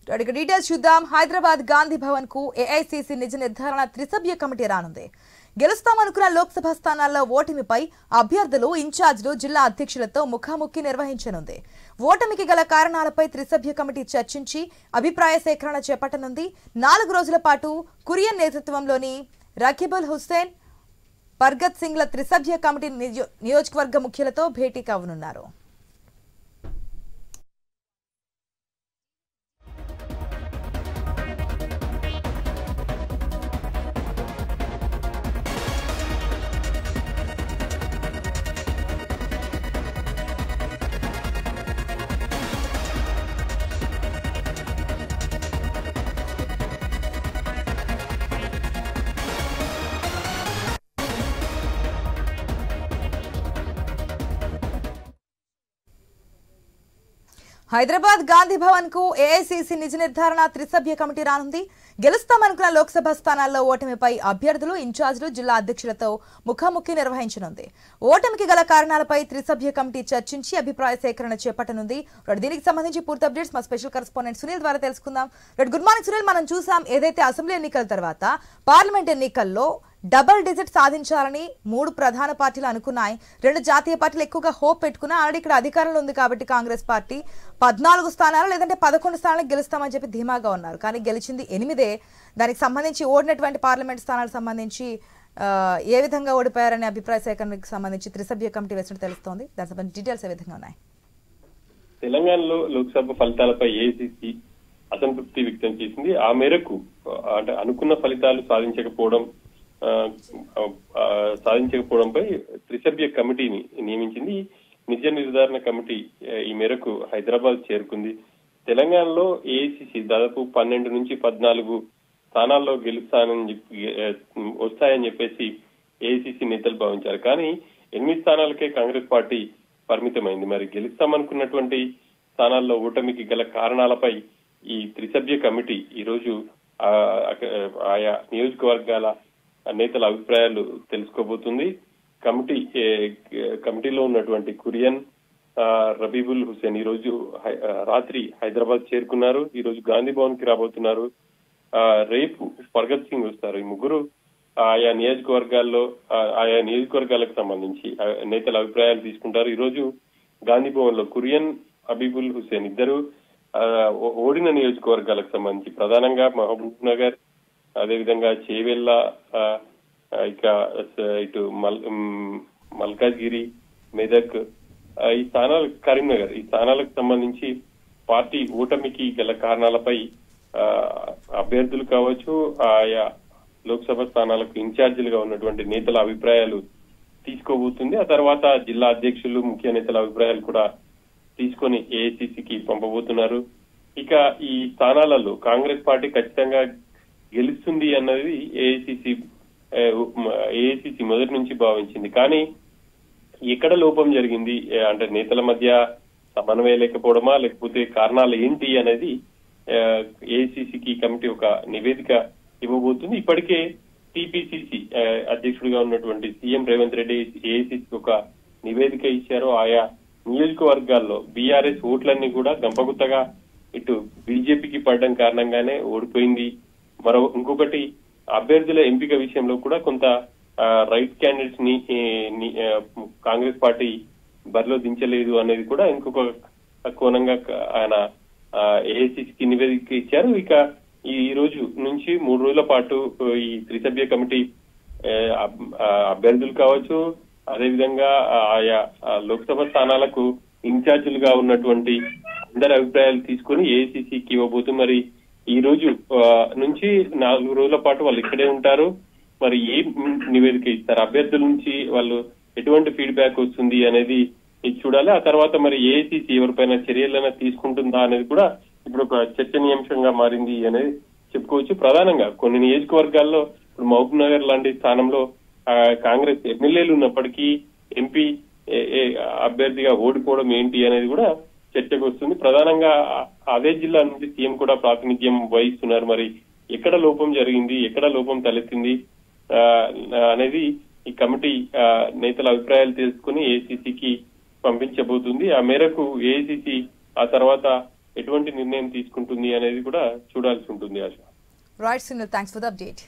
Details చూద్దాం. హైదరాబాద్ గాంధీ భవన్ కు AICC నిజ నిర్ధారణ త్రిసభ్య కమిటీ రానుంది. గెలుస్తామనుకున్న లోక్సభ స్థానాల్లో ఓటమిపై అభ్యర్థులు, ఇన్ఛార్జీలు, జిల్లా అధ్యక్షులతో ముఖాముఖి నిర్వహించనుంది. ఓటమికి గల కారణాలపై త్రిసభ్య కమిటీ చర్చించి అభిప్రాయ సేకరణ చేపట్టనుంది. 4 రోజుల పాటు కురియన్ నేతృత్వంలోని రకీబుల్ హుస్సేన్, పర్గత్ సింగ్ల త్రిసభ్య కమిటీ నియోజకవర్గ ముఖ్యులతో భేటీ కావనున్నారు. హైదరాబాద్ గాంధీ భవన్ కు ఏఐసీసీ నిజ నిర్ధారణ త్రిసభ్య కమిటీ రానుంది. గెలుస్తామనుకున్న లోక్సభ స్థానాల్లో ఓటమిపై అభ్యర్థులు, ఇన్ఛార్జీలు, జిల్లా అధ్యక్షులతో ముఖాముఖి నిర్వహించనుంది. ఓటమికి గల కారణాలపై త్రిసభ్య కమిటీ చర్చించి అభిప్రాయ సేకరణ చేపట్టనుంది. దీనికి సంబంధించి పూర్తి అప్డేట్స్ మా స్పెషల్ కరెస్పాండెంట్ సునీల్ ద్వారా తెలుసుకుందాం. Good morning Sunil. మనం చూసాం ఏదైతే అసెంబ్లీ ఎన్నికల తర్వాత పార్లమెంట్ ఎన్నికల్లో డబుల్ డిజిట్ సాధించాలని 3 ప్రధాన పార్టీలు అనుకున్నాయి. 2 జాతీయ పార్టీలు ఎక్కువగా హోప్ పెట్టుకున్నా. ఆల్రెడీ ఇక్కడ అధికారంలో ఉంది కాబట్టి కాంగ్రెస్ పార్టీ 14 స్థానాలు లేదంటే 11 స్థానాలకు గెలుస్తామని చెప్పి ధీమాగా ఉన్నారు. కానీ గెలిచింది 8. దానికి సంబంధించి ఓడినటువంటి పార్లమెంట్ స్థానాలకు సంబంధించి ఏ విధంగా ఓడిపోయారనే అభిప్రాయ సేకరణకు సంబంధించి త్రిసభ్య కమిటీ వేసినట్టు తెలుస్తోంది. దానికి సంబంధించి డీటెయిల్స్ ఏ విధంగా ఉన్నాయి? తెలంగాణలో లోక్సభ ఫలితాలపై ఏఐసీసీ అసంతృప్తి వ్యక్తం చేసింది. ఆ మేరకు అంటే అనుకున్న ఫలితాలు సాధించకపోవడంపై త్రిసభ్య కమిటీని నియమించింది. నిజ నిర్ధారణ కమిటీ ఈ మేరకు హైదరాబాద్ చేరుకుంది. తెలంగాణలో ఏఐసీసీ దాదాపు 12 నుంచి 14 స్థానాల్లో వస్తాయని చెప్పేసి ఏఐసీసీ నేతలు భావించారు. కానీ 8 స్థానాలకే కాంగ్రెస్ పార్టీ పరిమితమైంది. మరి గెలుస్తామనుకున్నటువంటి స్థానాల్లో ఓటమికి గల కారణాలపై ఈ త్రిసభ్య కమిటీ ఈ రోజు ఆయా నియోజకవర్గాల నేతల అభిప్రాయాలు తెలుసుకోబోతుంది. కమిటీలో ఉన్నటువంటి కురియన్, రబీబుల్ హుస్సేన్ ఈ రోజు రాత్రి హైదరాబాద్ చేరుకున్నారు. ఈ రోజు గాంధీ భవన్ కి రాబోతున్నారు. రేపు పర్గత్ సింగ్ వస్తారు. ఈ ముగ్గురు ఆయా నియోజకవర్గాలకు సంబంధించి నేతల అభిప్రాయాలు తీసుకుంటారు. ఈ రోజు గాంధీ భవన్ లో కురియన్, హబీబుల్ హుస్సేన్ ఇద్దరు ఓడిన నియోజకవర్గాలకు సంబంధించి ప్రధానంగా మహబూబ్ నగర్, అదేవిధంగా చేవెళ్ళ, ఇక ఇటు మల్కాజ్గిరి, మెదక్ ఈ స్థానాలు, కరీంనగర్ ఈ స్థానాలకు సంబంధించి పార్టీ ఓటమికి గల కారణాలపై అభ్యర్థులు కావచ్చు, ఆయా లోక్సభ స్థానాలకు ఇన్ఛార్జీలుగా ఉన్నటువంటి నేతల అభిప్రాయాలు తీసుకోబోతుంది. ఆ తర్వాత జిల్లా అధ్యక్షులు, ముఖ్య నేతల అభిప్రాయాలు కూడా తీసుకొని ఏఐసీసీకి పంపబోతున్నారు. ఇక ఈ స్థానాలలో కాంగ్రెస్ పార్టీ ఖచ్చితంగా గెలుస్తుంది అన్నది ఏఐసీసీ మొదటి నుంచి భావించింది. కానీ ఎక్కడ లోపం జరిగింది అంటే నేతల మధ్య సమన్వయం లేకపోవడమా, లేకపోతే కారణాలు ఏంటి అనేది ఏఐసీసీకి కమిటీ ఒక నివేదిక ఇవ్వబోతుంది. ఇప్పటికే టీపీసీసీ అధ్యక్షుడిగా ఉన్నటువంటి సీఎం రేవంత్ రెడ్డి ఏఐసీసీకి ఒక నివేదిక ఇచ్చారు. ఆయా నియోజకవర్గాల్లో బీఆర్ఎస్ ఓట్లన్నీ కూడా గంపగుత్తగా ఇటు బీజేపీకి పడడం కారణంగానే ఓడిపోయింది. ఇంకొకటి అభ్యర్థుల ఎంపిక విషయంలో కూడా కొంత రైట్ క్యాండిడేట్స్ ని కాంగ్రెస్ పార్టీ బరిలో దించలేదు అనేది కూడా ఇంకొక కోణంగా ఆయన ఏఐసీసీకి నివేదిక ఇచ్చారు. ఇక ఈ రోజు నుంచి 3 రోజుల పాటు ఈ త్రిసభ్య కమిటీ అభ్యర్థులు కావచ్చు, అదేవిధంగా ఆయా లోక్సభ స్థానాలకు ఇన్ఛార్జీలుగా ఉన్నటువంటి అందరి అభిప్రాయాలు తీసుకుని ఏఐసీసీకి ఇవ్వబోతూ మరి ఈ రోజు నుంచి 4 రోజుల పాటు వాళ్ళు ఇక్కడే ఉంటారు. మరి ఏ నివేదిక ఇస్తారు, అభ్యర్థుల నుంచి వాళ్ళు ఎటువంటి ఫీడ్బ్యాక్ వస్తుంది అనేది చూడాలి. ఆ తర్వాత మరి ఏఐసీసీ ఎవరిపైన చర్యలైనా తీసుకుంటుందా అనేది కూడా ఇప్పుడు ఒక చర్చనీయాంశంగా మారింది అనేది చెప్పుకోవచ్చు. ప్రధానంగా కొన్ని నియోజకవర్గాల్లో ఇప్పుడు మహబూబ్ నగర్ లాంటి స్థానంలో కాంగ్రెస్ ఎమ్మెల్యేలు ఉన్నప్పటికీ ఎంపీ అభ్యర్థిగా ఓడిపోవడం ఏంటి అనేది కూడా చర్చకు వస్తుంది. ప్రధానంగా అదే జిల్లా నుంచి సీఎం కూడా ప్రాతినిధ్యం వహిస్తున్నారు. మరి ఎక్కడ లోపం జరిగింది, ఎక్కడ లోపం తలెత్తింది అనేది ఈ కమిటీ నేతల అభిప్రాయాలు తెలుసుకుని ఏఐసీసీకి పంపించబోతుంది. ఆ మేరకు ఏఐసీసీ ఆ తర్వాత ఎటువంటి నిర్ణయం తీసుకుంటుంది అనేది కూడా చూడాల్సి ఉంటుంది Asha. Right Sunil, thanks for the update.